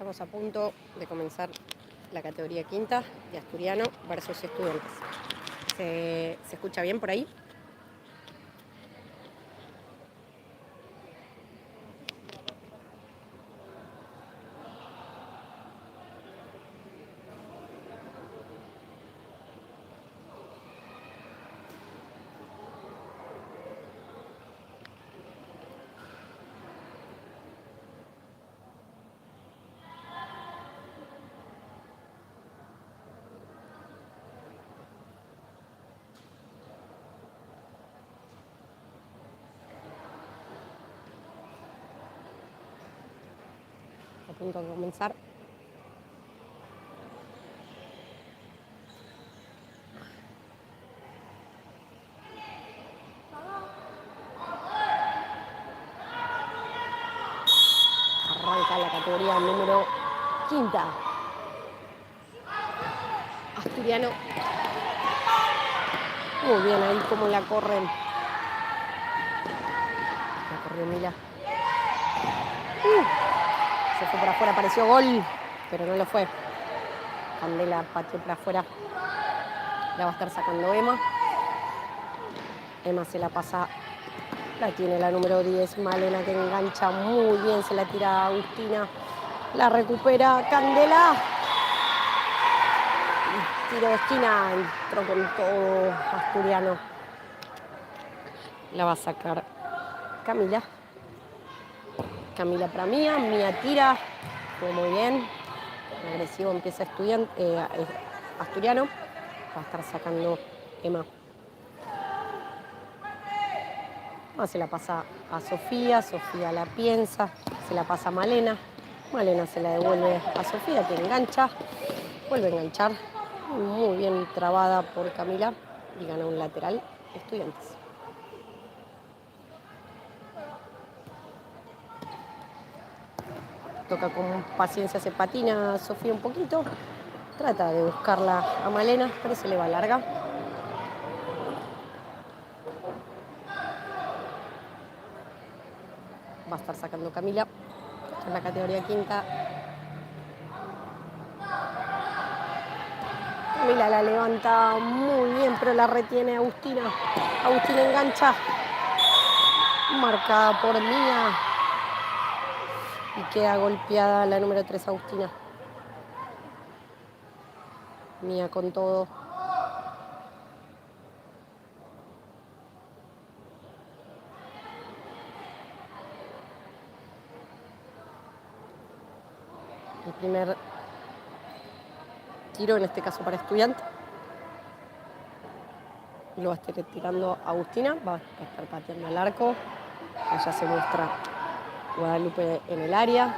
Estamos a punto de comenzar la categoría quinta de Asturiano versus Estudiantes. ¿Se escucha bien por ahí? A punto de comenzar. Arranca la categoría número quinta. Asturiano. Muy bien ahí como la corren. La corrió Mila. Se fue por afuera, apareció gol, pero no lo fue. Candela pateó por afuera. La va a estar sacando Emma. Emma se la pasa. La tiene la número 10, Malena, que engancha muy bien. Se la tira a Agustina. La recupera Candela. Tiro de esquina. Entró con todo Asturiano. La va a sacar Camila. Camila para Mía. Mía tira. Fue muy bien. Agresivo empieza Asturiano. Va a estar sacando Emma. Se la pasa a Sofía. Sofía la piensa. Se la pasa a Malena. Malena se la devuelve a Sofía, que engancha. Vuelve a enganchar. Muy bien trabada por Camila. Y gana un lateral Estudiantes. Toca con paciencia, se patina Sofía un poquito. Trata de buscarla a Malena, pero se le va larga. Va a estar sacando Camila en la categoría quinta. Camila la levanta muy bien, pero la retiene Agustina. Agustina engancha. Marcada por Mía. Y queda golpeada la número 3, Agustina. Mía con todo. El primer tiro, en este caso para Estudiante. Lo va a estar tirando Agustina. Va a estar pateando al arco. Allá se muestra Guadalupe en el área.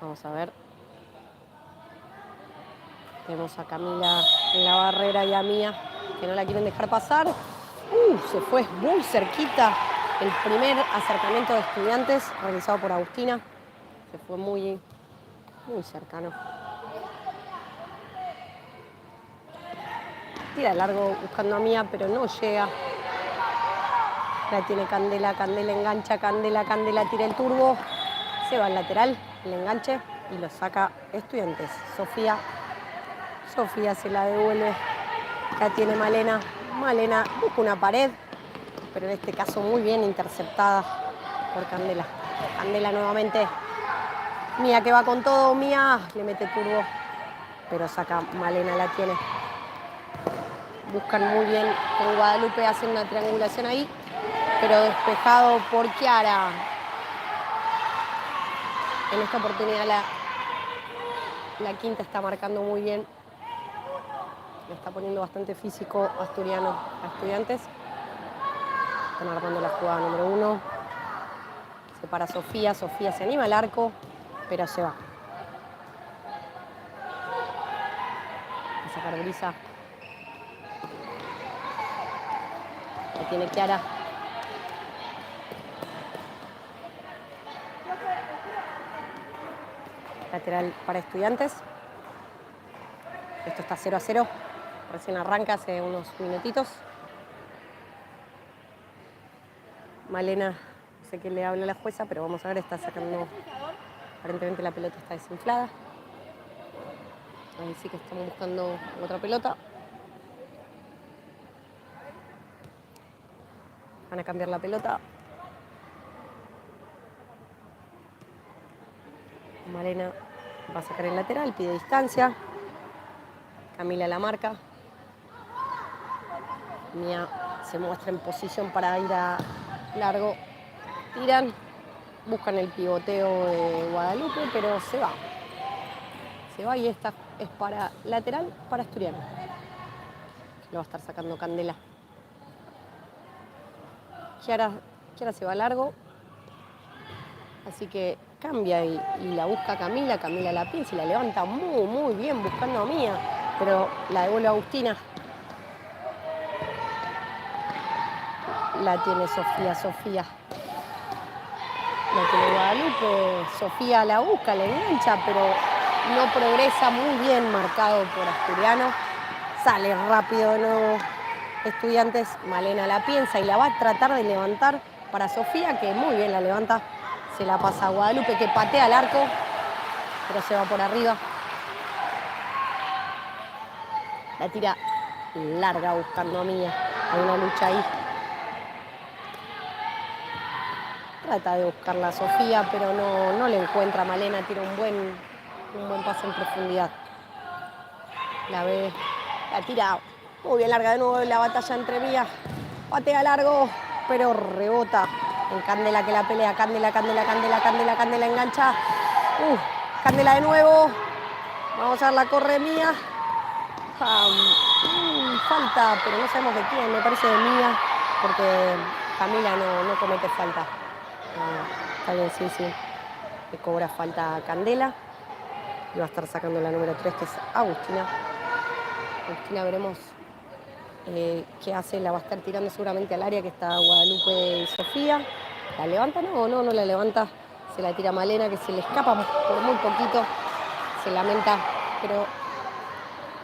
Vamos a ver. Tenemos a Camila en la barrera y a Mía, que no la quieren dejar pasar. Se fue muy cerquita el primer acercamiento de Estudiantes realizado por Agustina. Se fue muy cercano. Tira largo buscando a Mía, pero no llega. La tiene Candela, Candela engancha, Candela tira el turbo. Se va al lateral, el enganche, y lo saca Estudiantes. Sofía se la devuelve. La tiene Malena. Malena busca una pared, pero en este caso muy bien interceptada por Candela. Candela nuevamente. Mía que va con todo. Mía le mete turbo, pero saca Malena, la tiene. Buscan muy bien con Guadalupe, hacen una triangulación ahí, pero despejado por Chiara. En esta oportunidad la quinta está marcando muy bien. Le está poniendo bastante físico Asturiano a Estudiantes. Están armando la jugada número 1. Se para Sofía. Sofía se anima al arco, pero se va. Va a sacar Brisa. La tiene Chiara. Lateral para Estudiantes. Esto está 0-0. Recién arranca hace unos minutitos. Malena, sé que le habla a la jueza, pero vamos a ver, está sacando... Aparentemente la pelota está desinflada. Ahí sí que estamos buscando otra pelota. Van a cambiar la pelota. Malena va a sacar el lateral, pide distancia. Camila la marca. Mía se muestra en posición para ir a largo. Tiran, buscan el pivoteo de Guadalupe, pero se va. Se va y esta es para lateral para Asturiano. Lo va a estar sacando Candela. Chiara se va largo. Así que cambia y la busca Camila. Camila la pinza y la levanta muy bien buscando a Mía. Pero la devuelve a Agustina. La tiene Sofía. La tiene Guadalupe. Sofía la busca, la engancha, pero no progresa. Muy bien marcado por Asturiano. Sale rápido de nuevo Estudiantes. Malena la piensa y la va a tratar de levantar para Sofía, que muy bien la levanta. Se la pasa a Guadalupe, que patea al arco, pero se va por arriba. La tira larga buscando a Mía. Hay una lucha ahí. Trata de buscarla a Sofía, pero no le encuentra. Malena tira un buen pase en profundidad. La ve, la tira muy bien larga de nuevo. La batalla entre Mía. Patea largo, pero rebota en Candela, que la pelea. Candela engancha. Candela de nuevo. Vamos a ver, la corre Mía. Falta, pero no sabemos de quién. Me parece de Mía, porque Camila no comete falta. Está bien, sí. Le cobra falta a Candela. Y va a estar sacando la número 3, que es Agustina. Agustina, veremos qué hace. La va a estar tirando seguramente al área, que está Guadalupe y Sofía. ¿La levanta? No la levanta. Se la tira Malena, que se le escapa por muy poquito. Se lamenta, pero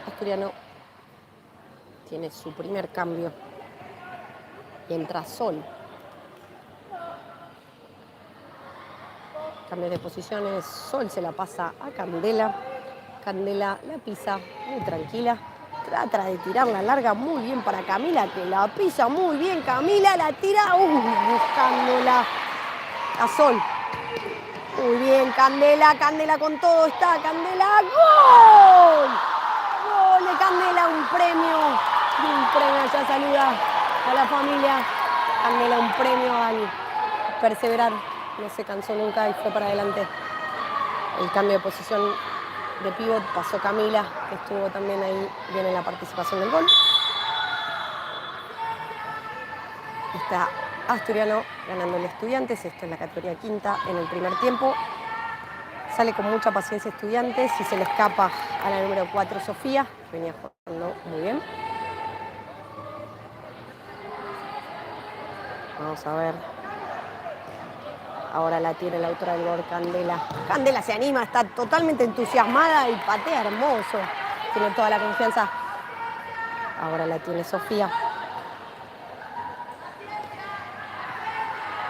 Asturiano tiene su primer cambio. Y entra Sol. Cambio de posiciones. Sol se la pasa a Candela. Candela la pisa muy tranquila. Trata de tirarla larga muy bien para Camila, que la pisa muy bien. Camila la tira, buscándola a Sol. Muy bien, Candela con todo está. Candela, ¡gol! ¡Gol de Candela! Un premio, ya saluda a la familia. Candela, un premio al perseverar. No se cansó nunca y fue para adelante. El cambio de posición de pívot pasó Camila, que estuvo también ahí bien en la participación del gol. Está Asturiano ganando el Estudiantes. Esto es la categoría quinta en el primer tiempo. Sale con mucha paciencia Estudiantes y se le escapa a la número 4 Sofía. Venía jugando muy bien. Vamos a ver. Ahora la tiene la autora del gol, Candela. Candela se anima, está totalmente entusiasmada y patea hermoso. Tiene toda la confianza. Ahora la tiene Sofía.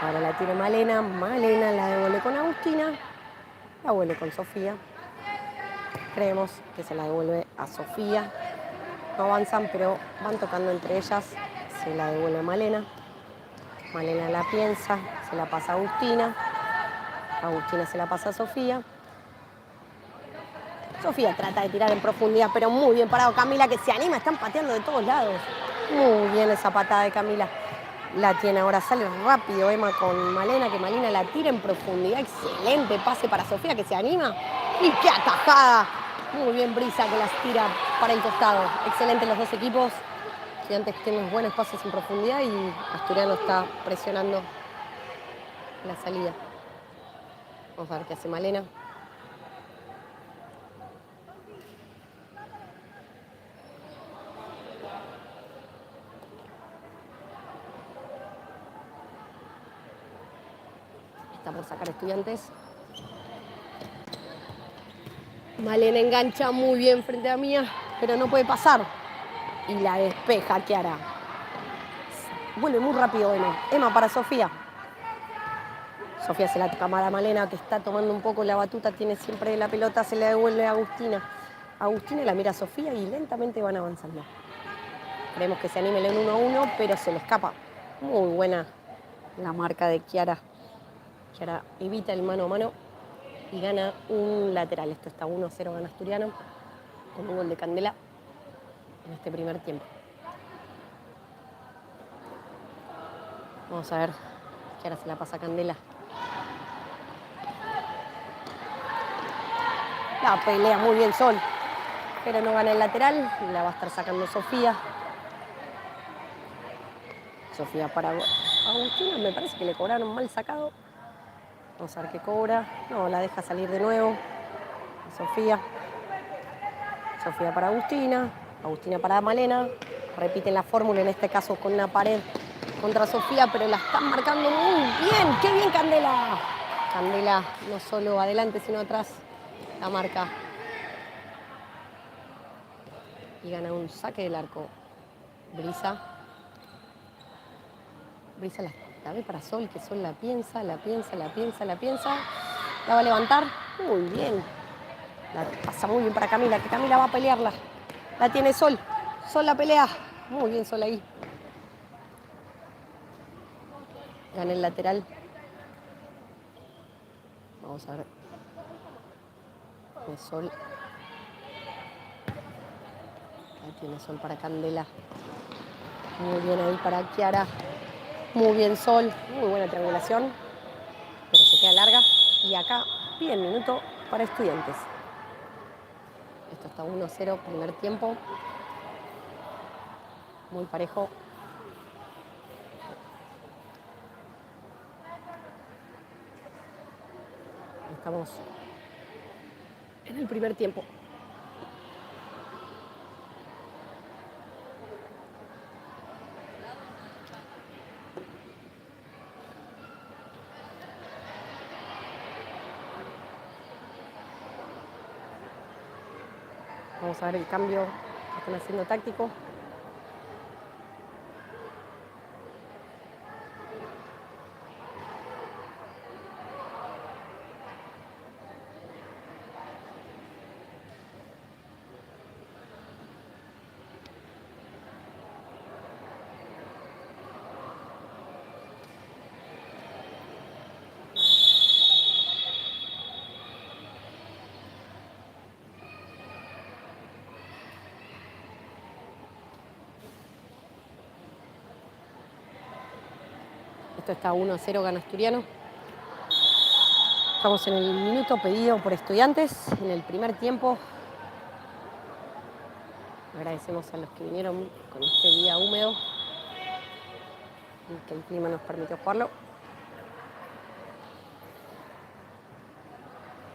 Ahora la tiene Malena. Malena la devuelve con Agustina. La devuelve con Sofía. Creemos que se la devuelve a Sofía. No avanzan, pero van tocando entre ellas. Se la devuelve Malena. Malena la piensa, se la pasa a Agustina. Agustina se la pasa a Sofía. Sofía trata de tirar en profundidad, pero muy bien parado. Camila, que se anima, están pateando de todos lados. Muy bien esa patada de Camila. La tiene ahora, sale rápido Emma con Malena, que Malena la tira en profundidad. Excelente pase para Sofía, que se anima. ¡Y qué atajada! Muy bien Brisa, que las tira para el costado. Excelente los dos equipos. Estudiantes tienen buenos pases en profundidad y Asturiano está presionando la salida. Vamos a ver qué hace Malena. Está por sacar Estudiantes. Malena engancha muy bien frente a Mía, pero no puede pasar. Y la despeja Chiara. Vuelve muy rápido Emma para Sofía. Sofía se la toca a Malena, que está tomando un poco la batuta, tiene siempre la pelota, se la devuelve a Agustina. Agustina la mira a Sofía y lentamente van avanzando. Queremos que se anime el 1-1, pero se le escapa. Muy buena la marca de Chiara. Chiara evita el mano a mano y gana un lateral. Esto está 1-0, gana Asturiano, con un gol de Candela en este primer tiempo. Vamos a ver. Chiara se la pasa a Candela. La pelea muy bien Sol, pero no gana el lateral. La va a estar sacando Sofía. Sofía para Agustina, me parece que le cobraron mal sacado. Vamos a ver qué cobra. No, la deja salir de nuevo. Sofía. Sofía para Agustina. Agustina para Malena. Repiten la fórmula, en este caso con una pared contra Sofía, pero la están marcando muy bien. ¡Qué bien Candela! Candela no solo adelante, sino atrás. La marca. Y gana un saque del arco. Brisa. Brisa la ve para Sol, que Sol la piensa. La va a levantar. Muy bien. La pasa muy bien para Camila, que Camila va a pelearla. La tiene Sol. Sol la pelea. Muy bien Sol ahí. Gana el lateral. Vamos a ver. De Sol. Ahí tiene Sol para Candela. Muy bien ahí para Chiara. Muy bien Sol. Muy buena triangulación. Pero se queda larga. Y acá piden minuto para Estudiantes. Esto está 1-0, primer tiempo. Muy parejo. Estamos en el primer tiempo. Vamos a ver el cambio que están haciendo táctico. Esto está 1-0, gana Asturiano. Estamos en el minuto pedido por Estudiantes, en el primer tiempo. Agradecemos a los que vinieron con este día húmedo y que el clima nos permitió jugarlo.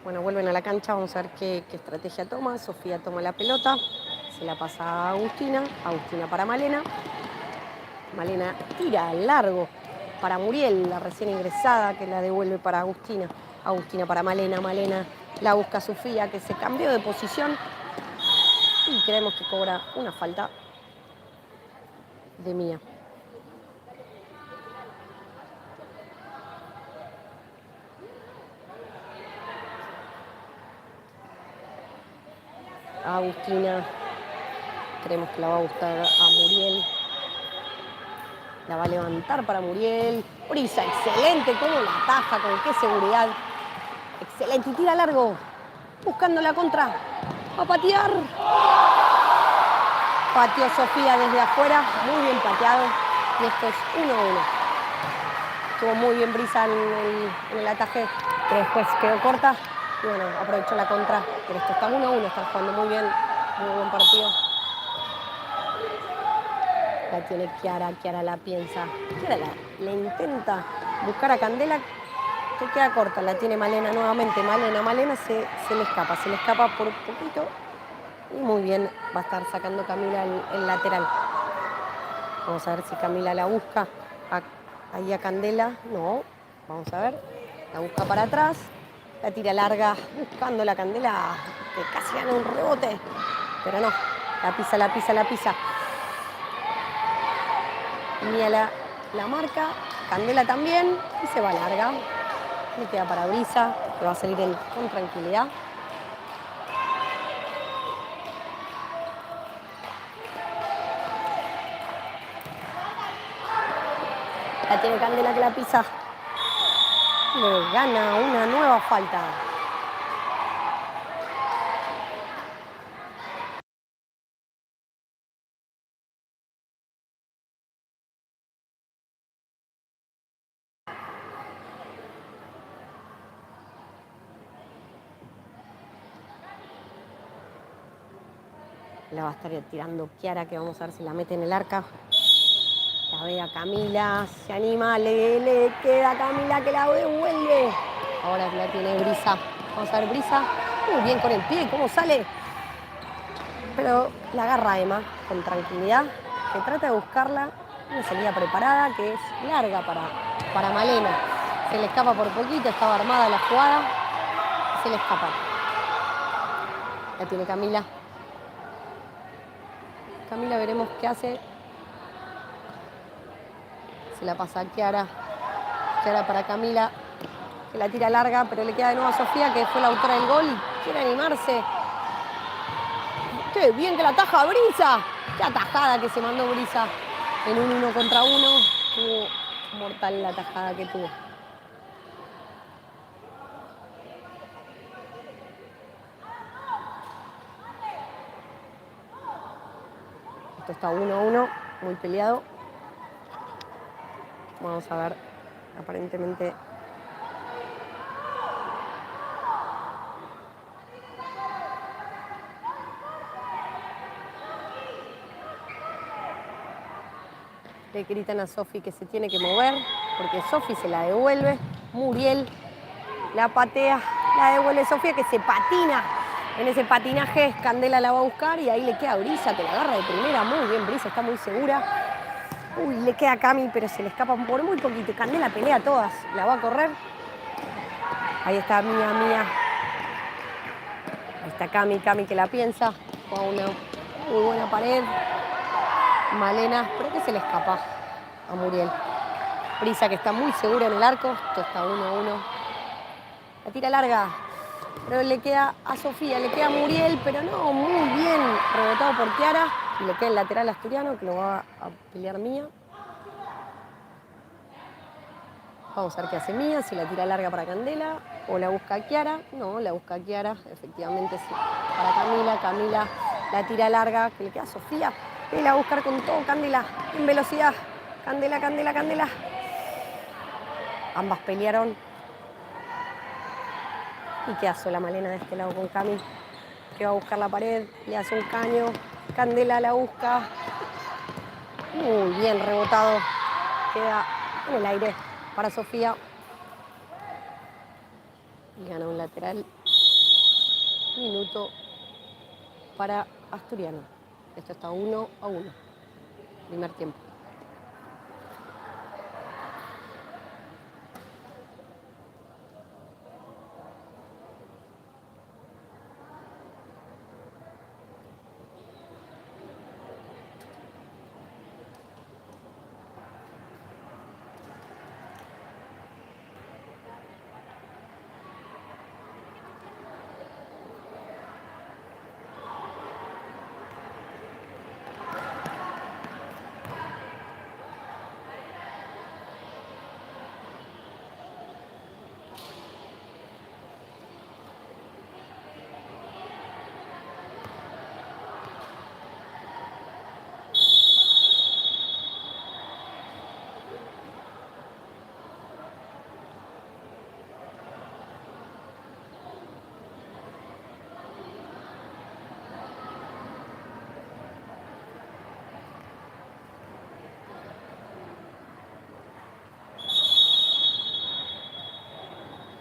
Bueno, vuelven a la cancha, vamos a ver qué estrategia toma. Sofía toma la pelota, se la pasa a Agustina. Agustina para Malena. Malena tira al largo para Muriel, la recién ingresada, que la devuelve para Agustina. Agustina para Malena. Malena la busca Sofía, que se cambió de posición. Y creemos que cobra una falta de Mía. Agustina, creemos que la va a gustar a Muriel. La va a levantar para Muriel. Brisa, excelente, cómo la ataja, con qué seguridad. Excelente, y tira largo, buscando la contra. Va a patear. Pateó Sofía desde afuera, muy bien pateado. Y esto es 1-1. Estuvo muy bien Brisa en el ataque, pero después quedó corta. Y bueno, aprovechó la contra. Pero esto está 1-1, están jugando muy bien. Muy buen partido. La tiene Chiara, Chiara la piensa. Chiara la intenta buscar a Candela, que queda corta. La tiene Malena nuevamente. Malena se le escapa por un poquito. Y muy bien, va a estar sacando Camila el lateral. Vamos a ver si Camila la busca ahí a Candela. No, vamos a ver. La busca para atrás. La tira larga, buscando la Candela, que casi gana un rebote. Pero no, la pisa. Mía la marca, Candela también y se va larga. Le queda para Brisa, que va a salir con tranquilidad. La tiene Candela que la pisa. Le gana una nueva falta. La va a estar tirando Chiara, que vamos a ver si la mete en el arca. La ve a Camila, se anima, le queda a Camila que la devuelve. Ahora la tiene Brisa. Vamos a ver Brisa. Muy bien con el pie, cómo sale. Pero la agarra Emma con tranquilidad, que trata de buscarla. Una salida preparada que es larga para Malena. Se le escapa por poquito, estaba armada la jugada. Se le escapa. La tiene Camila. Camila veremos qué hace. Se la pasa a Chiara. Chiara para Camila, que la tira larga, pero le queda de nuevo a Sofía, que fue la autora del gol. Quiere animarse. ¡Qué bien que la ataja Brisa! ¡Qué atajada que se mandó Brisa! En un 1 contra 1. Tuvo mortal la atajada que tuvo. Esto está 1-1, muy peleado. Vamos a ver, aparentemente... Le gritan a Sofi que se tiene que mover, porque Sofi se la devuelve. Muriel la patea, la devuelve Sofía, que se patina. En ese patinaje, Candela la va a buscar y ahí le queda a Brisa, que la agarra de primera. Muy bien, Brisa está muy segura. Uy, le queda a Cami, pero se le escapa por muy poquito. Candela pelea a todas, la va a correr. Ahí está Mía. Ahí está Cami que la piensa. Con una muy buena pared. Malena, pero que se le escapa a Muriel. Brisa, que está muy segura en el arco. Esto está 1-1. La tira larga, pero le queda a Sofía, le queda a Muriel, pero no, muy bien rebotado por Chiara. Y le queda el lateral asturiano, que lo va a pelear Mía. Vamos a ver qué hace Mía, si la tira larga para Candela o la busca Chiara. No, la busca Chiara, efectivamente sí. Para Camila la tira larga, que le queda a Sofía. Y la va a buscar con todo Candela, en velocidad. Candela. Ambas pelearon. Y queda sola Malena de este lado con Cami, que va a buscar la pared, le hace un caño. Candela la busca. Muy bien rebotado. Queda en el aire para Sofía. Y gana un lateral. Minuto para Asturiano. Esto está 1-1. Primer tiempo.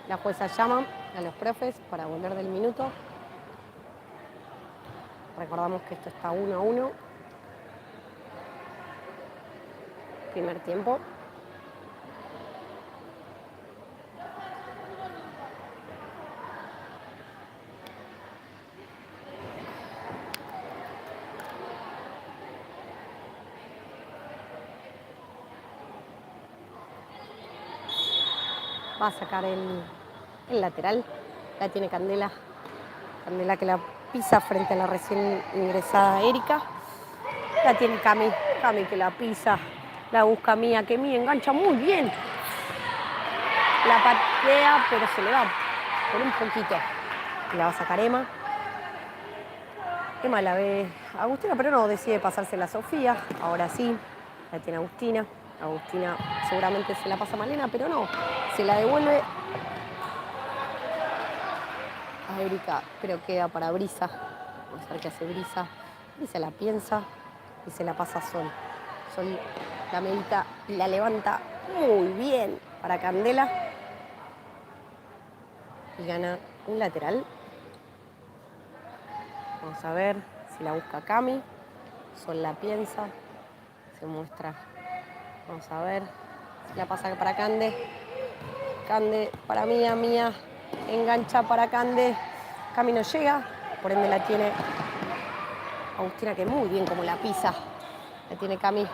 La jueza llama a los profes para volver del minuto. Recordamos que esto está 1-1. Primer tiempo. Va a sacar el lateral. La tiene Candela. Candela que la pisa frente a la recién ingresada Erika. La tiene Cami. Cami que la pisa. La busca Mía, que Mía engancha muy bien. La patea, pero se le va por un poquito. La va a sacar Emma. Emma la ve a Agustina, pero no, decide pasársela a Sofía. Ahora sí, la tiene Agustina. Agustina seguramente se la pasa a Malena, pero no. Se la devuelve a Erika, pero queda para Brisa. Vamos a ver qué hace Brisa. Brisa la piensa y se la pasa a Sol. Sol la medita y la levanta muy bien para Candela. Y gana un lateral. Vamos a ver si la busca Cami. Sol la piensa. Se muestra. Vamos a ver si la pasa para Cande. Cande para Mía. Mía engancha para Cande. Cami no llega. Por ende la tiene Agustina, que muy bien como la pisa. La tiene Cami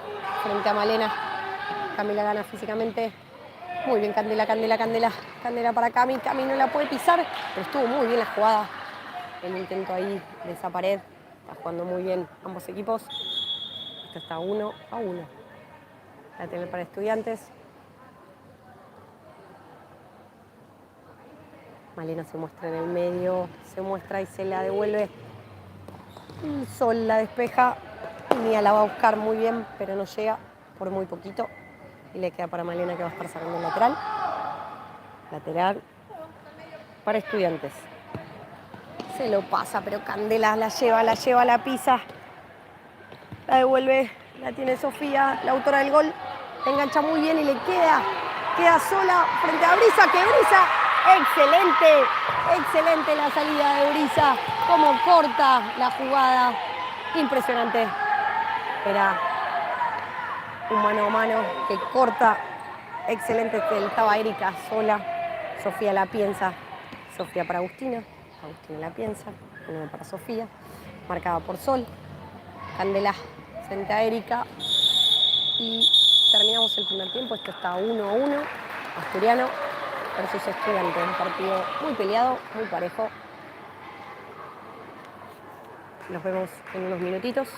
frente a Malena. Cami la gana físicamente. Muy bien Candela, Candela, Candela. Candela para Cami. Cami no la puede pisar, pero estuvo muy bien la jugada. El intento ahí de esa pared. Está jugando muy bien ambos equipos. Esto está 1-1. La tiene para Estudiantes. Malena se muestra en el medio. Se muestra y se la devuelve. Sol la despeja. Mía la va a buscar muy bien, pero no llega por muy poquito. Y le queda para Malena, que va a estar sacando el lateral. Lateral para Estudiantes. Se lo pasa, pero Candela la lleva, la pisa. La devuelve, la tiene Sofía, la autora del gol. La engancha muy bien y le queda sola frente a Brisa, que Brisa, excelente, excelente la salida de Brisa. Como corta la jugada, impresionante. Era un mano a mano que corta, excelente. Estaba Erika sola, Sofía la piensa, Sofía para Agustina. Agustina la piensa, uno para Sofía, marcada por Sol. Candela frente a Erika y terminamos el primer tiempo. Esto está 1-1, Asturiano versus Estudiante, un partido muy peleado, muy parejo. Nos vemos en unos minutitos.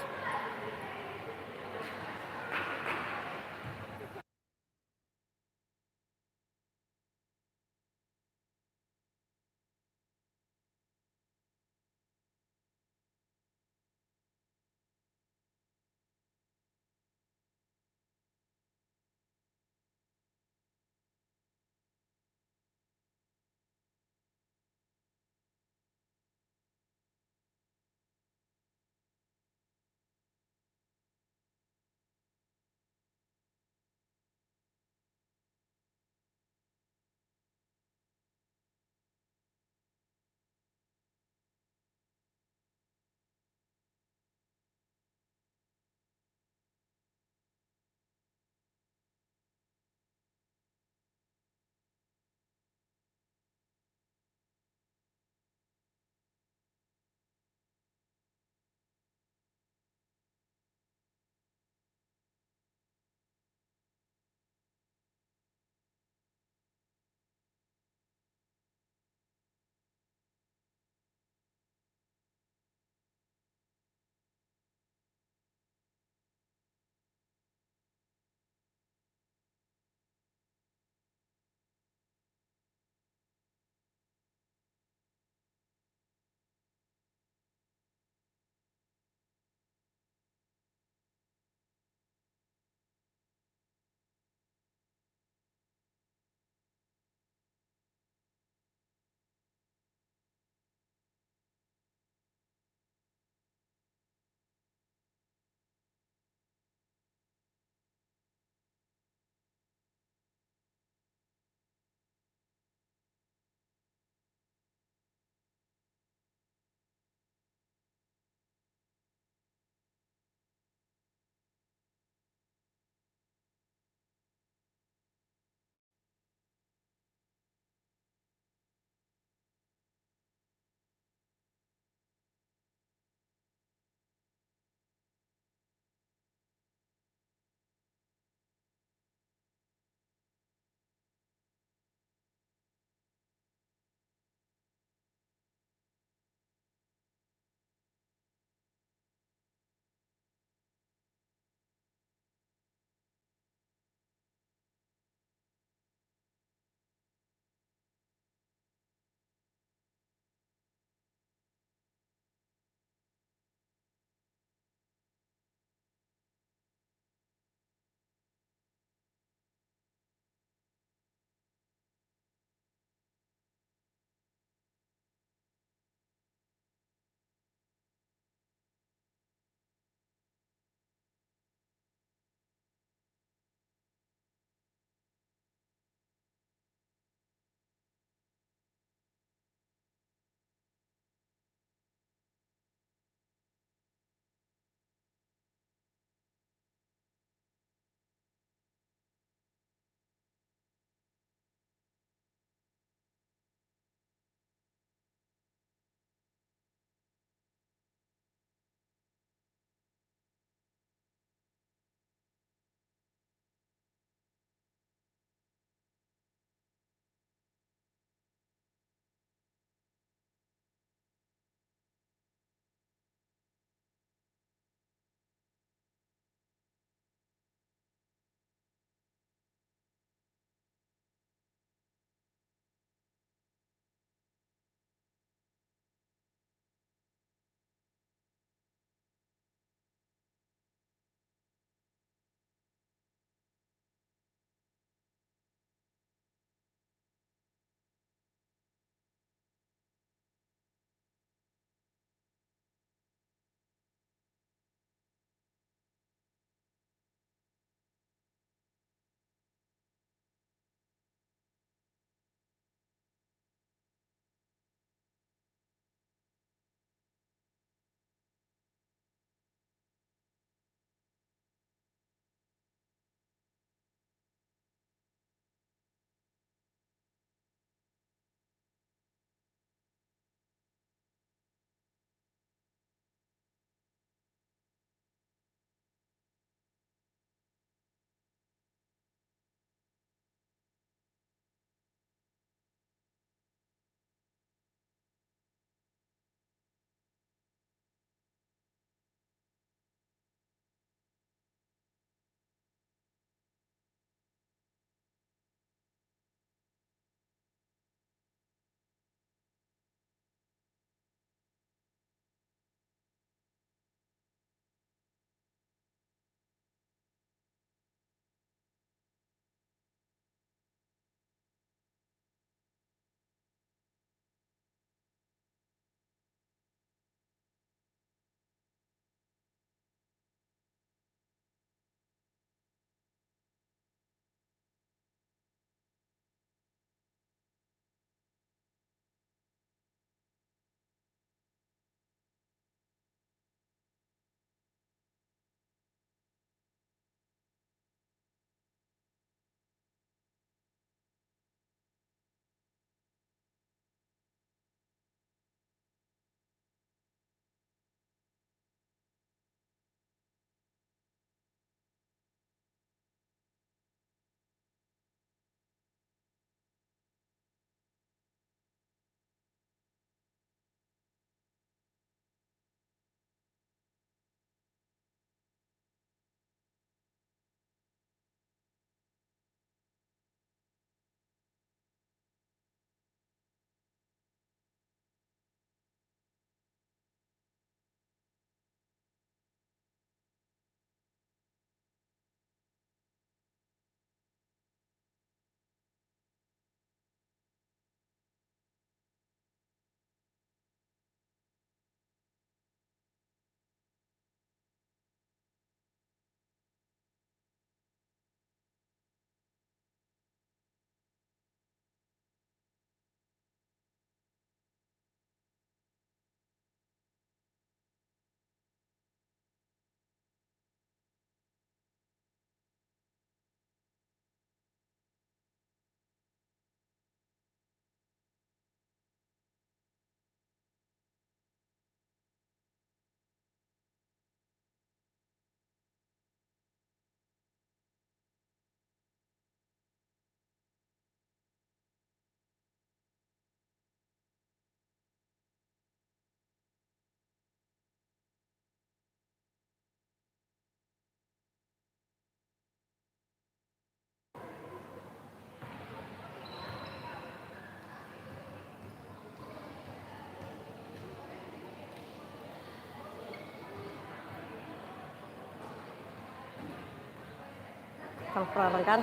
Estamos por arrancar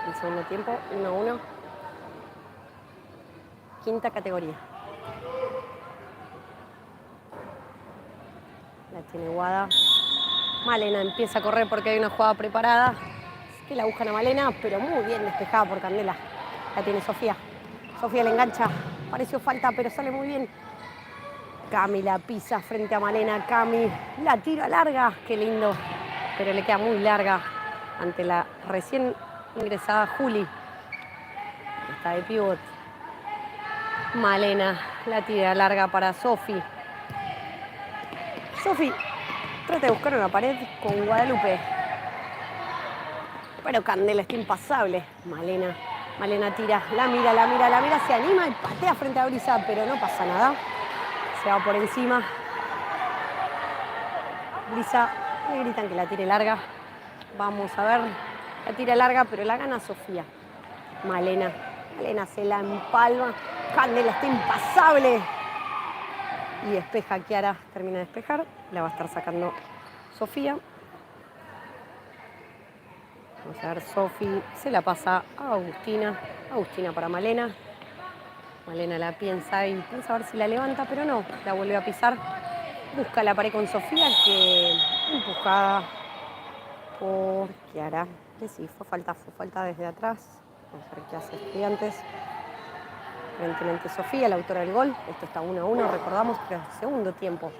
el segundo tiempo, 1-1. Quinta categoría. La tiene Guada. Malena empieza a correr porque hay una jugada preparada. Que la buscan a Malena, pero muy bien despejada por Candela. La tiene Sofía. Sofía le engancha. Pareció falta, pero sale muy bien. Cami la pisa frente a Malena. Cami la tira larga. Qué lindo. Pero le queda muy larga ante la recién ingresada Juli. Está de pivot. Malena la tira larga para Sofi. Sofi trata de buscar una pared con Guadalupe. Pero Candela está impasable. Malena tira, la mira, se anima y patea frente a Brisa, pero no pasa nada. Se va por encima. Brisa, le gritan que la tire larga. Vamos a ver, la tira larga, pero la gana Sofía. Malena se la empalma. Candela está impasable. Y despeja Kiara, termina de despejar. La va a estar sacando Sofía. Vamos a ver, Sofi se la pasa a Agustina. Agustina para Malena. Malena la piensa y piensa a ver si la levanta, pero no, la vuelve a pisar. Busca la pared con Sofía, que empujada por Kiara. Que sí, fue falta desde atrás. Vamos a ver qué hace Estudiantes. Aparentemente Sofía, la autora del gol. Esto está 1-1, recordamos, pero es el segundo tiempo.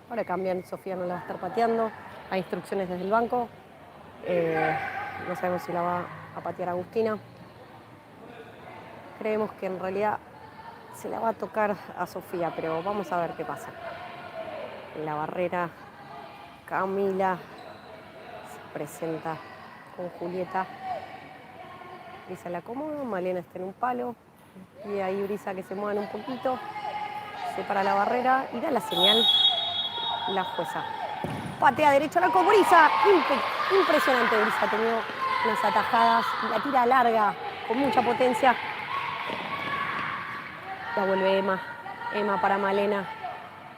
Ahora cambian, Sofía no la va a estar pateando. Hay instrucciones desde el banco. No sabemos si la va a patear Agustina. Creemos que en realidad se la va a tocar a Sofía, pero vamos a ver qué pasa. En la barrera, Camila se presenta con Julieta. Brisa la acomoda, Malena está en un palo. Y ahí Brisa que se muevan un poquito. Se para la barrera y da la señal la jueza. Patea derecho al arco, Brisa. Impresionante, Brisa ha tenido unas atajadas. La tira larga, con mucha potencia. La vuelve Emma para Malena.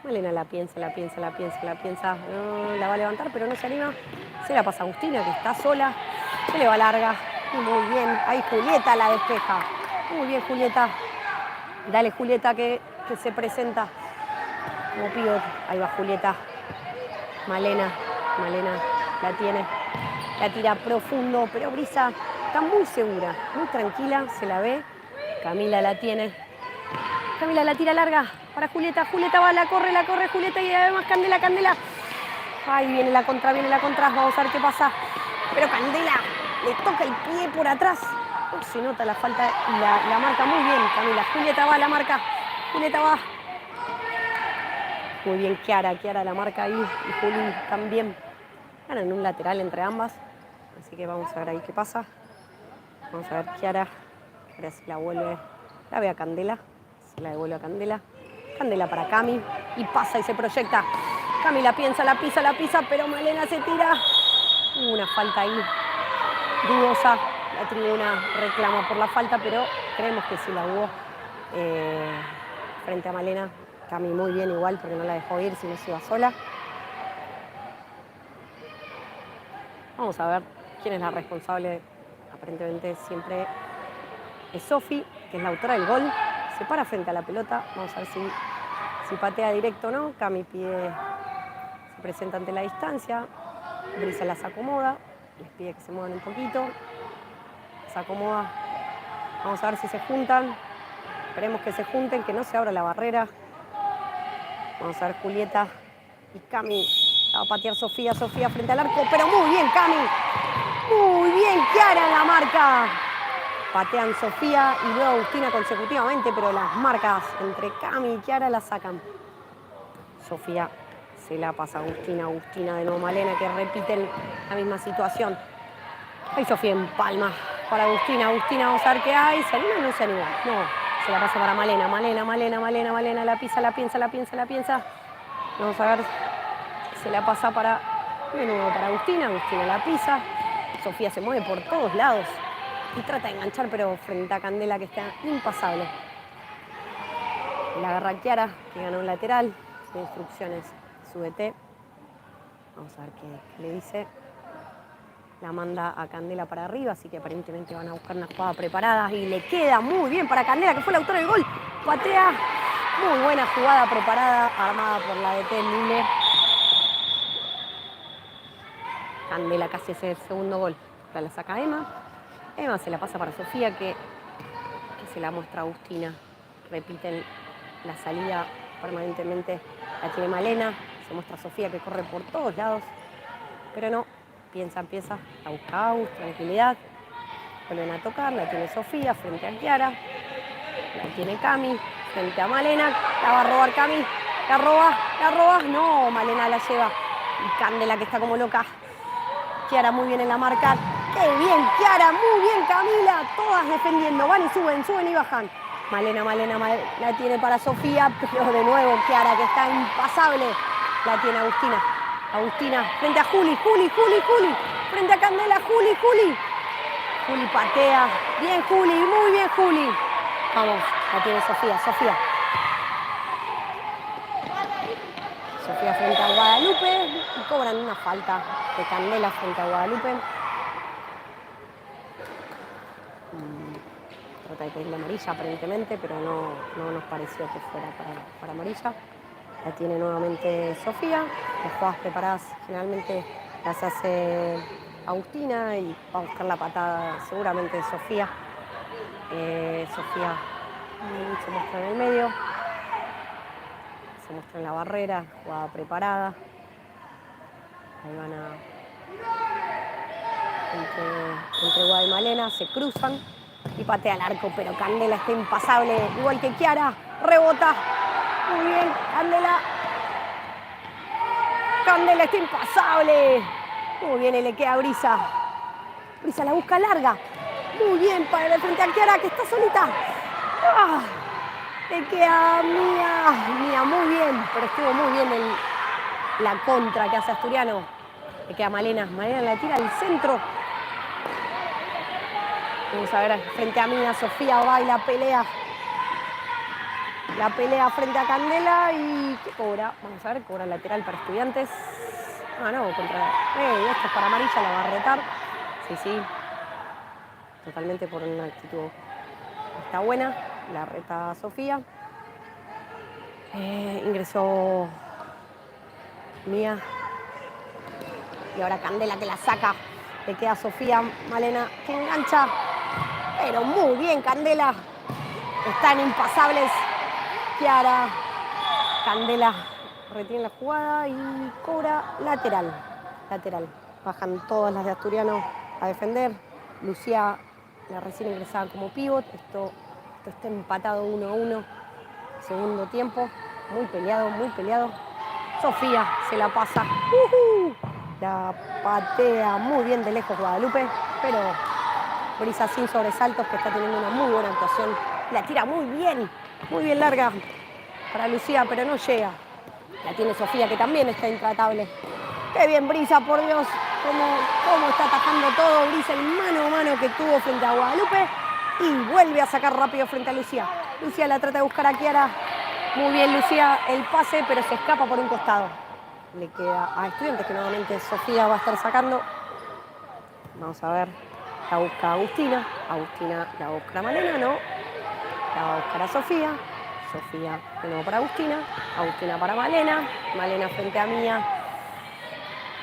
Malena la piensa. No, la va a levantar, pero no se anima. Se la pasa a Agustina, que está sola. Se le va larga. Y muy bien. Ahí Julieta la despeja. Muy bien, Julieta. Dale, Julieta, que se presenta como pivot. Ahí va Julieta. Malena la tiene. La tira profundo, pero Brisa está muy segura, muy tranquila. Se la ve. Camila la tiene. Camila la tira larga para Julieta. Julieta va, la corre Julieta y además Candela. Ay, viene la contra. Vamos a ver qué pasa. Pero Candela le toca el pie por atrás. Se nota la falta y la marca muy bien Camila. Julieta va, la marca. Julieta va. Muy bien Kiara la marca ahí. Y Juli también. Ganan un lateral entre ambas. Así que vamos a ver ahí qué pasa. Vamos a ver Kiara. Ahora se la vuelve. La ve a Candela. Se la devuelve a Candela. Candela para Cami. Y pasa y se proyecta. Cami la piensa, la pisa, pero Malena se tira. Una falta ahí dudosa. La tribuna reclama por la falta, pero creemos que sí la hubo frente a Malena. Cami muy bien igual porque no la dejó ir, si no se iba sola. Vamos a ver quién es la responsable. Aparentemente siempre es Sofi, que es la autora del gol. Se para frente a la pelota. Vamos a ver si patea directo o no. Cami se presenta ante la distancia. Brisa las acomoda. Les pide que se muevan un poquito. Se acomoda. Vamos a ver si se juntan. Esperemos que se junten, que no se abra la barrera. Vamos a ver Julieta y Cami. Va a patear Sofía frente al arco, pero muy bien Cami. Muy bien Kiara en la marca. Patean Sofía y luego Agustina consecutivamente, pero las marcas entre Cami y Kiara las sacan. Sofía se la pasa a Agustina de nuevo Malena, que repiten la misma situación. Ahí Sofía en palma para Agustina, vamos a ver qué hay. ¿Se anima o no se anima? No, se la pasa para Malena, la pisa, la piensa. Vamos a ver, se la pasa de nuevo para Agustina la pisa. Sofía se mueve por todos lados y trata de enganchar, pero frente a Candela, que está impasable. La agarra Kiara, que gana un lateral. De instrucciones, súbete. Vamos a ver qué le dice. La manda a Candela para arriba, así que aparentemente van a buscar una jugada preparada. Y le queda muy bien para Candela, que fue el autor del gol. Patea. Muy buena jugada preparada, armada por la DT Lille. Candela casi hace el segundo gol. La saca Emma. Emma se la pasa para Sofía, que se la muestra a Agustina. Repiten la salida permanentemente. La tiene Malena. Se muestra a Sofía, que corre por todos lados. Pero no. Empieza. La busca Agus. Tranquilidad. Vuelven a tocar. La tiene Sofía frente a Chiara. La tiene Cami frente a Malena. La va a robar Cami. La roba. No, Malena la lleva. Y Candela, que está como loca. Chiara muy bien en la marca. ¡Qué bien, Chiara! Muy bien, Camila. Todas defendiendo. Van y suben y bajan. Malena la tiene para Sofía, pero de nuevo Chiara, que está impasable. La tiene Agustina. Agustina frente a Juli. Frente a Candela, Juli. Juli patea. Bien, Juli. Muy bien, Juli. Vamos, la tiene Sofía. Sofía frente a Guadalupe. Y cobran una falta de Candela frente a Guadalupe. Trata de pedirle amarilla aparentemente, pero no nos pareció que fuera para amarilla. La tiene nuevamente Sofía. Las jugadas preparadas generalmente las hace Agustina y va a buscar la patada seguramente Sofía. Sofía se muestra en el medio. Se muestra en la barrera, jugada preparada. Ahí van entre Guada y Malena, se cruzan y patea al arco, pero Candela está impasable, igual que Chiara. Rebota. Muy bien, Candela está impasable. Muy bien, y le queda a Brisa. Brisa la busca larga. Muy bien, para frente a Chiara, que está solita. Le queda Mía muy bien, pero estuvo muy bien la contra que hace Asturiano. Le queda Malena la tira al centro. Vamos a ver, frente a Mía, Sofía va y la pelea. La pelea frente a Candela y ¿qué cobra? Vamos a ver, cobra lateral para Estudiantes. No, esto es para amarilla, la va a retar. Sí. Totalmente por una actitud. Está buena, la reta Sofía. Ingresó Mía. Y ahora Candela que la saca. Le queda Sofía. Malena que engancha. Pero muy bien Candela. Están impasables. Chiara. Candela retiene la jugada y cobra lateral. Bajan todas las de Asturiano a defender. Lucía, la recién ingresada como pívot. Esto está empatado 1-1. Segundo tiempo. Muy peleado. Sofía se la pasa. La patea muy bien de lejos Guadalupe, pero Brisa sin sobresaltos, que está teniendo una muy buena actuación. La tira muy bien larga para Lucía, pero no llega. La tiene Sofía, que también está intratable. Qué bien Brisa, por Dios, cómo está atajando todo. Brisa el mano a mano que tuvo frente a Guadalupe y vuelve a sacar rápido frente a Lucía. Lucía la trata de buscar a Chiara. Muy bien Lucía el pase, pero se escapa por un costado. Le queda a Estudiantes, que nuevamente Sofía va a estar sacando. Vamos a ver. La busca Agustina. Agustina la busca a Malena, no. La va a buscar a Sofía. Sofía de nuevo para Agustina. Agustina para Malena. Malena frente a Mía.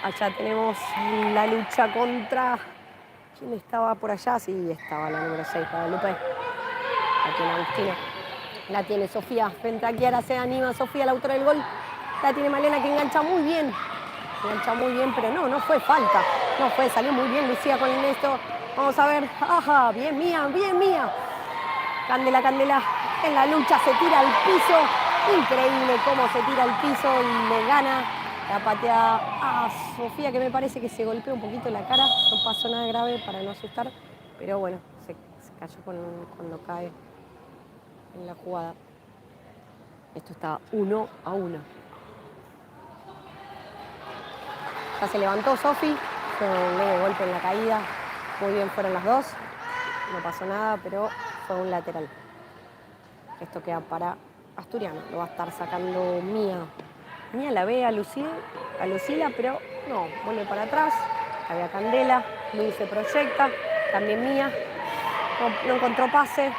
Allá tenemos la lucha contra... ¿Quién estaba por allá? Sí, estaba la número 6, Guadalupe. La tiene Agustina. La tiene Sofía frente a Chiara. Se anima Sofía, la autora del gol. La tiene Malena, que engancha muy bien. Pero no fue falta. Salió muy bien Lucía con esto. Vamos a ver. Ajá, bien Mía. Candela en la lucha se tira al piso. Increíble cómo se tira al piso y le gana. La patea a Sofía, que me parece que se golpeó un poquito la cara. No pasó nada grave para no asustar. Pero bueno, se cayó cuando cae en la jugada. Esto está 1-1. Ya se levantó Sofi, fue un leve golpe en la caída. Muy bien fueron las dos. No pasó nada, pero fue un lateral. Esto queda para Asturiano. Lo va a estar sacando Mía. Mía la ve a Lucila, pero no, vuelve para atrás. Había Candela. Lu se proyecta, también Mía. No encontró pase.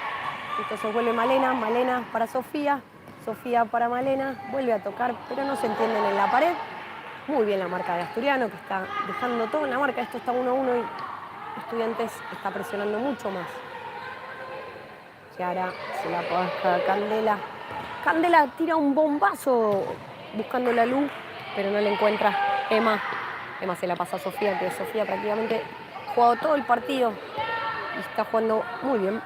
Entonces vuelve Malena, Malena para Sofía, Sofía para Malena, vuelve a tocar, pero no se entienden en la pared. Muy bien la marca de Asturiano, que está dejando todo en la marca. Esto está 1-1 y Estudiantes está presionando mucho más. Chiara se la pasa a Candela. Candela tira un bombazo buscando la luz, pero no le encuentra Emma. Emma se la pasa a Sofía, que Sofía prácticamente ha jugado todo el partido y está jugando muy bien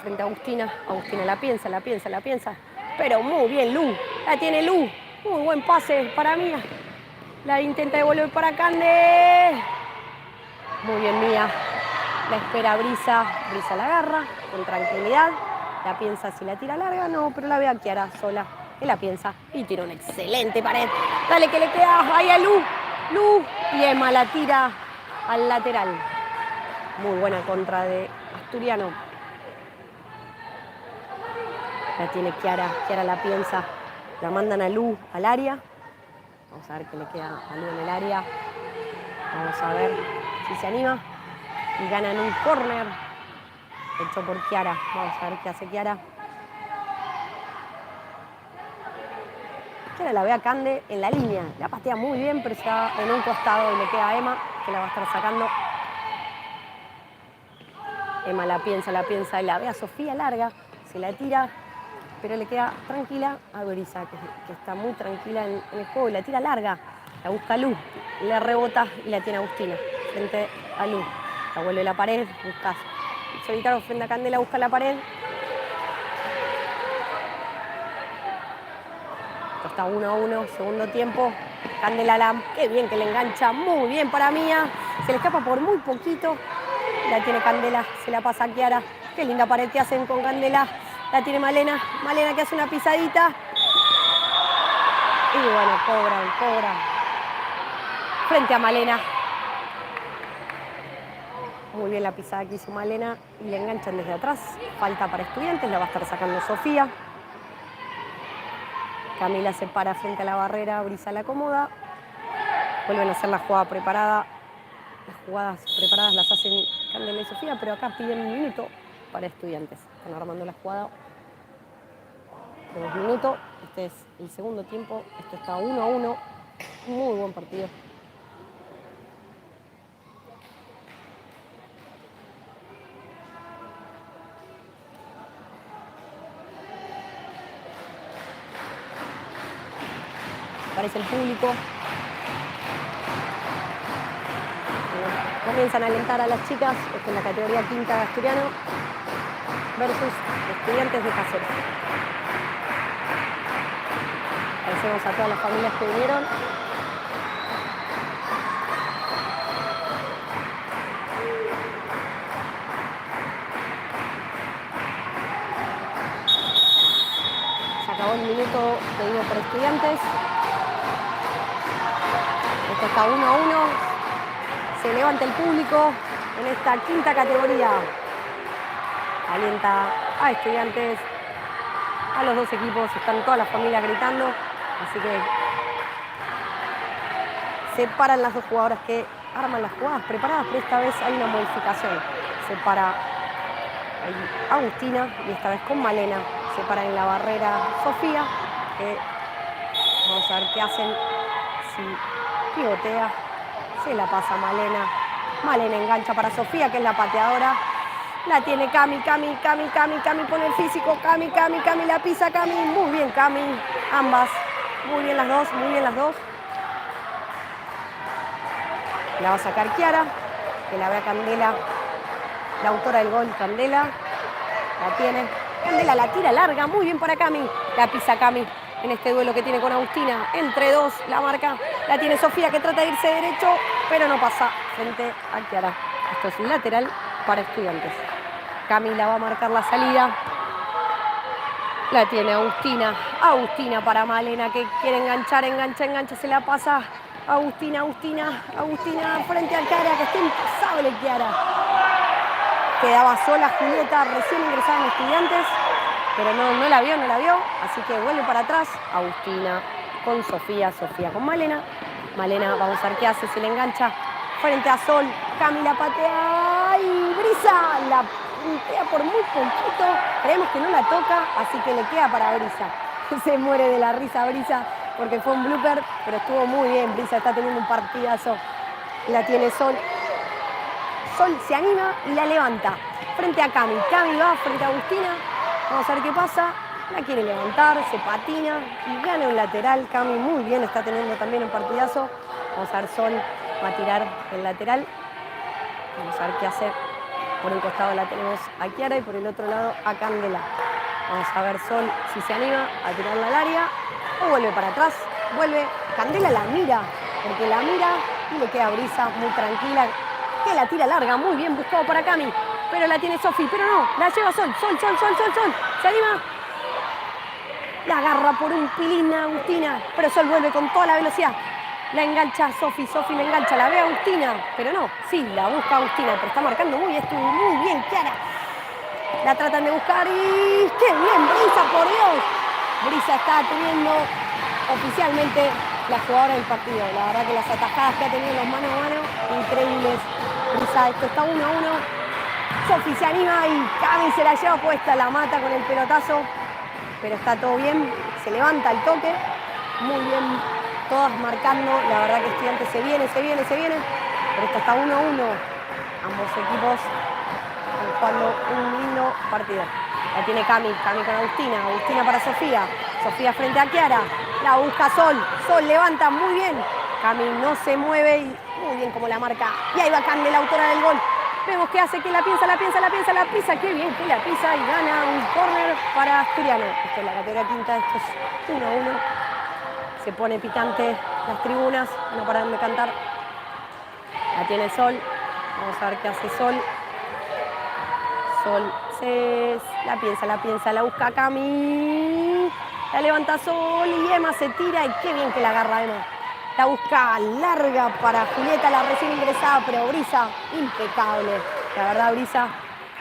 frente a Agustina. Agustina la piensa, pero muy bien Lu, la tiene Lu. Muy buen pase para Mía. La intenta devolver para Cande. Muy bien Mía. La espera Brisa. Brisa la agarra con tranquilidad. La piensa si la tira larga. No, pero la ve a Chiara sola. Que la piensa y tira una excelente pared. Dale que le queda ahí a Lu. Lu. Y Emma la tira al lateral. Muy buena contra de Asturiano. La tiene Chiara. Chiara la piensa. La mandan a Lu al área. Vamos a ver qué le queda a Lu en el área. Vamos a ver si se anima. Y ganan un córner hecho por Chiara. Vamos a ver qué hace Chiara. Chiara la ve a Cande en la línea. La patea muy bien, pero está en un costado y le queda a Emma, que la va a estar sacando. Emma la piensa y la ve a Sofía larga. Se la tira, pero le queda tranquila a Brisa, que está muy tranquila en el juego y la tira larga. La busca Lu, le rebota y la tiene Agustina frente a Lu. La vuelve a la pared, busca solitario frente a Candela, busca la pared. Esto está 1-1, segundo tiempo. Candela, qué bien que le engancha, muy bien para Mía. Se le escapa por muy poquito. La tiene Candela, se la pasa a Chiara. Qué linda pared que hacen con Candela. La tiene Malena, Malena que hace una pisadita. Y bueno, cobra. Frente a Malena. Muy bien la pisada que hizo Malena y le enganchan desde atrás. Falta para Estudiantes, la va a estar sacando Sofía. Camila se para frente a la barrera, Brisa la acomoda. Vuelven a hacer la jugada preparada. Las jugadas preparadas las hacen Candela y Sofía, pero acá piden un minuto para Estudiantes. Están armando la jugada de 2 minutos. Este es el segundo tiempo. Esto está 1-1. Muy buen partido. Aparece el público. Comienzan a alentar a las chicas. Esta es la categoría quinta de Asturiano versus Estudiantes de Caseros. Agradecemos a todas las familias que vinieron. Se acabó el minuto pedido por Estudiantes. Esto está 1-1. Se levanta el público en esta quinta categoría. Alienta a Estudiantes, a los dos equipos, están todas las familias gritando, así que se paran las dos jugadoras que arman las jugadas preparadas, pero esta vez hay una modificación. Se para Agustina y esta vez con Malena. Se para en la barrera Sofía, que vamos a ver qué hacen, si pivotea. Se la pasa Malena. Malena engancha para Sofía, que es la pateadora. La tiene Cami pone el físico. Cami, la pisa Cami. Muy bien Cami. Ambas. Muy bien las dos. La va a sacar Chiara, que la ve a Candela. La autora del gol, Candela. La tiene. Candela la tira larga. Muy bien para Cami. La pisa Cami en este duelo que tiene con Agustina. Entre dos la marca. La tiene Sofía, que trata de irse derecho, pero no pasa frente a Chiara. Esto es un lateral para Estudiantes. Camila va a marcar la salida. La tiene Agustina. Agustina para Malena, que quiere enganchar. Engancha. Se la pasa Agustina frente a Chiara, que está impasable Chiara. Quedaba sola Julieta, recién ingresada en Estudiantes, pero no la vio. Así que vuelve para atrás. Agustina con Sofía con Malena. Malena, vamos a ver qué hace, se le engancha frente a Sol. Cami la patea y Brisa la puntea por muy poquito. Creemos que no la toca, así que le queda para Brisa. Se muere de la risa Brisa porque fue un blooper, pero estuvo muy bien. Brisa está teniendo un partidazo. La tiene Sol. Sol se anima y la levanta frente a Cami. Cami va frente a Agustina. Vamos a ver qué pasa. La quiere levantar, se patina y gana un lateral. Cami muy bien, está teniendo también un partidazo. Vamos a ver, Sol va a tirar el lateral. Vamos a ver qué hace. Por un costado la tenemos a Kiara y por el otro lado a Candela. Vamos a ver Sol si se anima a tirarla al área o vuelve para atrás. Vuelve, Candela la mira, porque la mira y le queda Brisa muy tranquila. Que la tira larga, muy bien buscado para Cami. Pero la tiene Sofi, pero no, la lleva Sol. Sol. Se anima. La agarra por un pilín a Agustina, pero Sol vuelve con toda la velocidad. La engancha Sofi la engancha, la ve Agustina, pero no, sí, la busca Agustina, pero está marcando estuvo muy bien Kiara. La tratan de buscar y ¡qué bien! Brisa, por Dios. Brisa está teniendo oficialmente la jugadora del partido. La verdad que las atajadas que ha tenido los mano a mano, increíbles. Brisa, esto está 1-1. Sofi se anima y Cami se la lleva puesta, la mata con el pelotazo. Pero está todo bien, se levanta el toque, muy bien, todas marcando, la verdad que Estudiantes se viene, pero esto está 1-1, ambos equipos están jugando un lindo partido. La tiene Cami con Agustina para Sofía frente a Kiara, la busca Sol levanta muy bien, Cami no se mueve y muy bien como la marca, y ahí va Candela, la autora del gol. Vemos que hace que la pisa, qué bien que la pisa y gana un córner para Asturiano. Esto es la categoría quinta, esto es 1-1. Se pone picante las tribunas, no paran de cantar. La tiene Sol, vamos a ver qué hace Sol. Sol la piensa, la busca Cami. La levanta Sol y Emma se tira y qué bien que la agarra Emma. La busca larga para Julieta, la recién ingresada, pero Brisa, impecable. La verdad, Brisa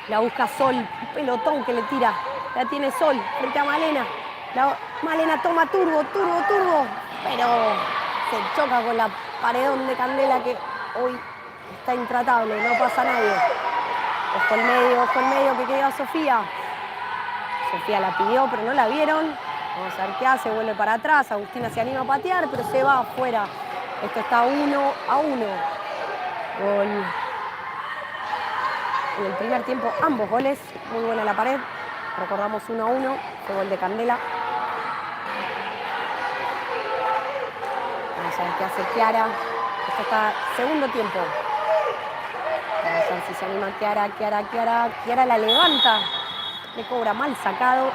la busca Sol, un pelotón que le tira. La tiene Sol frente a Malena. Malena toma turbo, pero se choca con la paredón de Candela que hoy está intratable, no pasa nadie. Ojo el medio que queda Sofía. Sofía la pidió, pero no la vieron. Vamos a ver qué hace, vuelve para atrás, Agustina se anima a patear, pero se va afuera. Esto está 1-1. Gol. En el primer tiempo, ambos goles, muy buena la pared. Recordamos 1-1, fue gol de Candela. Vamos a ver qué hace Kiara. Esto está segundo tiempo. Vamos a ver si se anima Kiara. Kiara la levanta, le cobra mal sacado.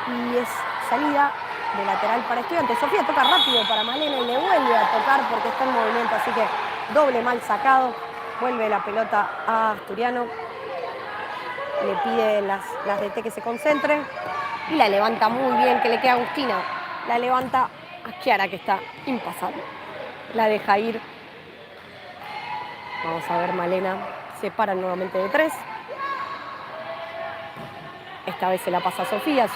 Y es salida de lateral para Estudiantes. Sofía toca rápido para Malena y le vuelve a tocar porque está en movimiento, así que doble mal sacado. Vuelve la pelota a Asturiano. Le pide las DT que se concentre. Y la levanta muy bien, que le queda a Agustina. La levanta a Kiara, que está impasable. La deja ir. Vamos a ver, Malena se para nuevamente de 3. Esta vez se la pasa a Sofía,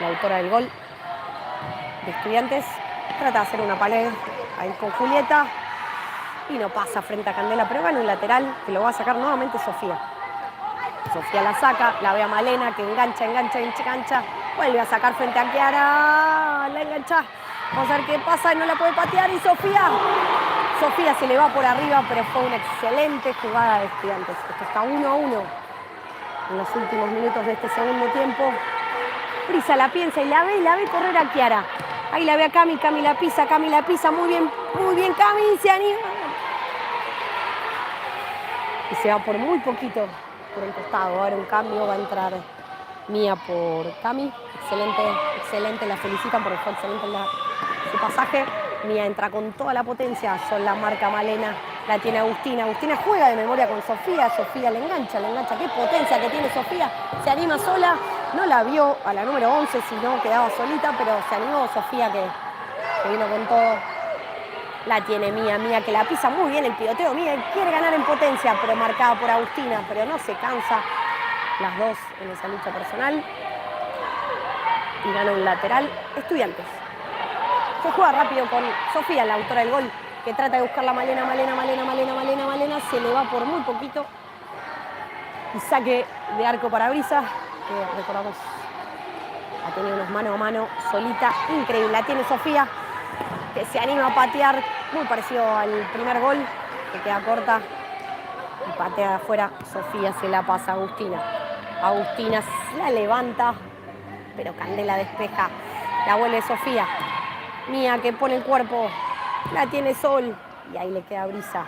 la autora del gol de Estudiantes. Trata de hacer una pared ahí con Julieta y no pasa frente a Candela, pero gana un lateral que lo va a sacar nuevamente Sofía. Sofía la saca, la ve a Malena que engancha, vuelve a sacar frente a Kiara, la engancha. Vamos a ver qué pasa y no la puede patear y Sofía se le va por arriba, pero fue una excelente jugada de Estudiantes. Esto está 1-1. En los últimos minutos de este segundo tiempo. Brisa la piensa y la ve correr a Kiara. Ahí la ve a Cami la pisa, muy bien, Cami se anima. Y se va por muy poquito por el costado. Ahora un cambio, va a entrar Mía por Cami. Excelente, la felicitan porque fue excelente su pasaje. Mía entra con toda la potencia, Sol la marca Malena. La tiene Agustina juega de memoria con Sofía le engancha, qué potencia que tiene Sofía, se anima sola, no la vio a la número 11, si no quedaba solita, pero se animó Sofía que vino con todo. La tiene Mía que la pisa muy bien el piloteo, Mía quiere ganar en potencia, pero marcada por Agustina, pero no se cansa, las dos en esa lucha personal, y gana un lateral Estudiantes. Se juega rápido con Sofía, la autora del gol, que trata de buscar la Malena, se le va por muy poquito. Y saque de arco para Brisa, que recordamos ha tenido unos mano a mano solita, increíble. La tiene Sofía, que se anima a patear, muy parecido al primer gol, que queda corta y patea afuera. Sofía se la pasa a Agustina. Agustina la levanta, pero Candela despeja. La vuelve Sofía. Mía que pone el cuerpo, la tiene Sol y ahí le queda Brisa.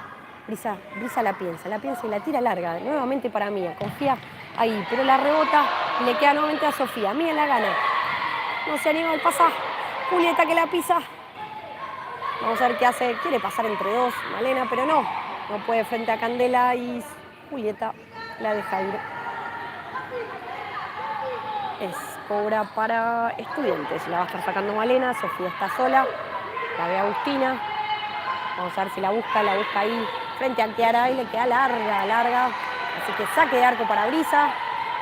Brisa la piensa y la tira larga, nuevamente para Mía. Confía ahí, pero la rebota y le queda nuevamente a Sofía. Mía la gana. No se anima al pasar. Julieta que la pisa. Vamos a ver qué hace. Quiere pasar entre dos, Malena, pero no. No puede frente a Candela y Julieta la deja ir. Es cobra para Estudiantes. La va a estar sacando Malena. Sofía está sola. La ve Agustina. Vamos a ver si la busca ahí frente a Kiara y le queda larga. Así que saque de arco para Brisa.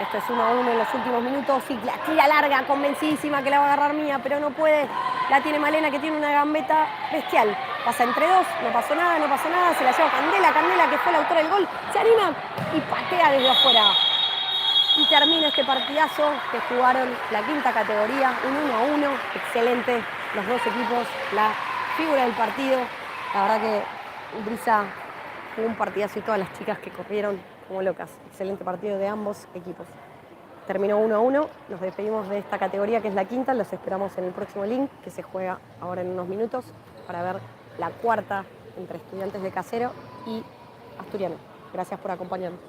Esto es 1-1 en los últimos minutos. Y la tira larga, convencidísima que la va a agarrar Mía, pero no puede. La tiene Malena, que tiene una gambeta bestial. Pasa entre dos, no pasó nada. Se la lleva Candela, que fue la autora del gol. Se anima y patea desde afuera. Y termina este partidazo que jugaron la quinta categoría, un 1-1. Excelente los dos equipos, la figura del partido. La verdad que Brisa jugó un partidazo y todas las chicas que corrieron como locas. Excelente partido de ambos equipos. Terminó 1-1. Nos despedimos de esta categoría que es la quinta. Los esperamos en el próximo link que se juega ahora en unos minutos para ver la cuarta entre Estudiantes de Casero y Asturiano. Gracias por acompañarnos.